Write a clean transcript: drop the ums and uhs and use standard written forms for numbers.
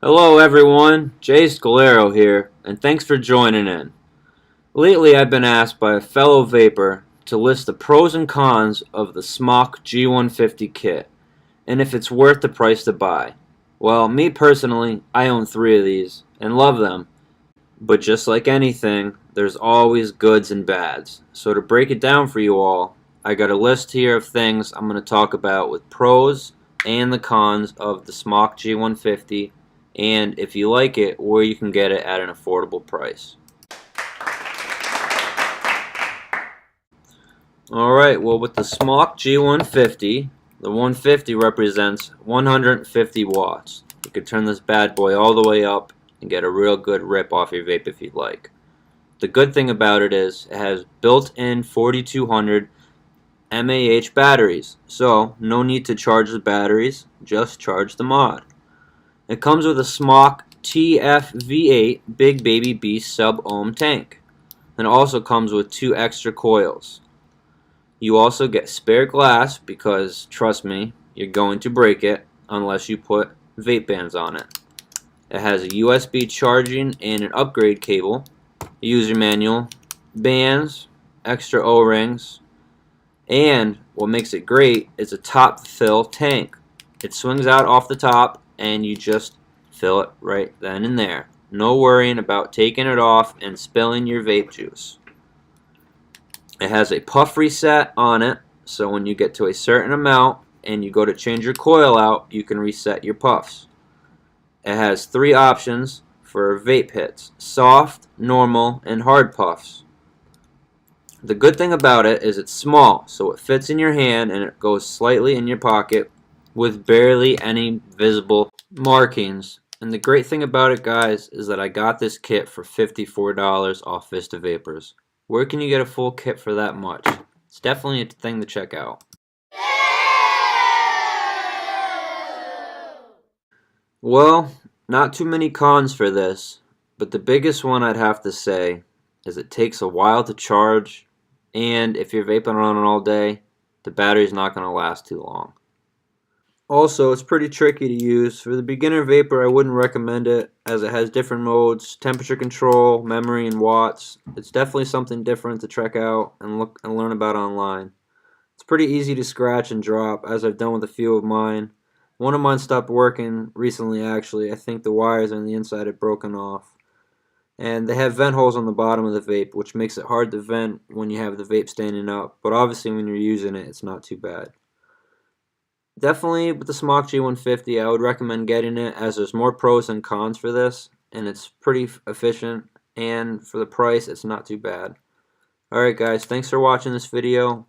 Hello everyone, Jay Scalero here, and thanks for joining in. Lately I've been asked by a fellow vapor to list the pros and cons of the Smok G150 kit, and if it's worth the price to buy. Well, me personally, I own 3 of these, and love them, but just like anything, there's always goods and bads. So to break it down for you all, I got a list here of things I'm going to talk about with pros and the cons of the Smok G150, and if you like it, where you can get it at an affordable price. Alright, well with the Smok G150, the 150 represents 150 watts. You could turn this bad boy all the way up and get a real good rip off your vape if you'd like. The good thing about it is it has built-in 4200 mAh batteries, so no need to charge the batteries, just charge the mod. It comes with a Smok TF-V8 Big Baby Beast sub-ohm tank, and it also comes with 2 extra coils. You also get spare glass because, trust me, you're going to break it unless you put vape bands on it. It has a USB charging and an upgrade cable, a user manual, bands, extra O-rings, and what makes it great is a top fill tank. It swings out off the top and you just fill it right then and there. No worrying about taking it off and spilling your vape juice. It has a puff reset on it, so when you get to a certain amount and you go to change your coil out, you can reset your puffs. It has 3 options for vape hits: soft, normal, and hard puffs. The good thing about it is it's small, so it fits in your hand and it goes slightly in your pocket with barely any visible markings. And the great thing about it, guys, is that I got this kit for $54 off Vista Vapors. Where can you get a full kit for that much? It's definitely a thing to check out. Well, not too many cons for this, but the biggest one I'd have to say is it takes a while to charge, and if you're vaping on it all day, the battery's not going to last too long. Also, it's pretty tricky to use. For the beginner vapor, I wouldn't recommend it, as it has different modes, temperature control, memory, and watts. It's definitely something different to check out and look and learn about online. It's pretty easy to scratch and drop, as I've done with a few of mine. One of mine stopped working recently, actually. I think the wires on the inside had broken off. And they have vent holes on the bottom of the vape, which makes it hard to vent when you have the vape standing up. But obviously when you're using it, it's not too bad. Definitely with the Smok G150, I would recommend getting it, as there's more pros than cons for this, and it's pretty efficient, and for the price, it's not too bad. Alright guys, thanks for watching this video.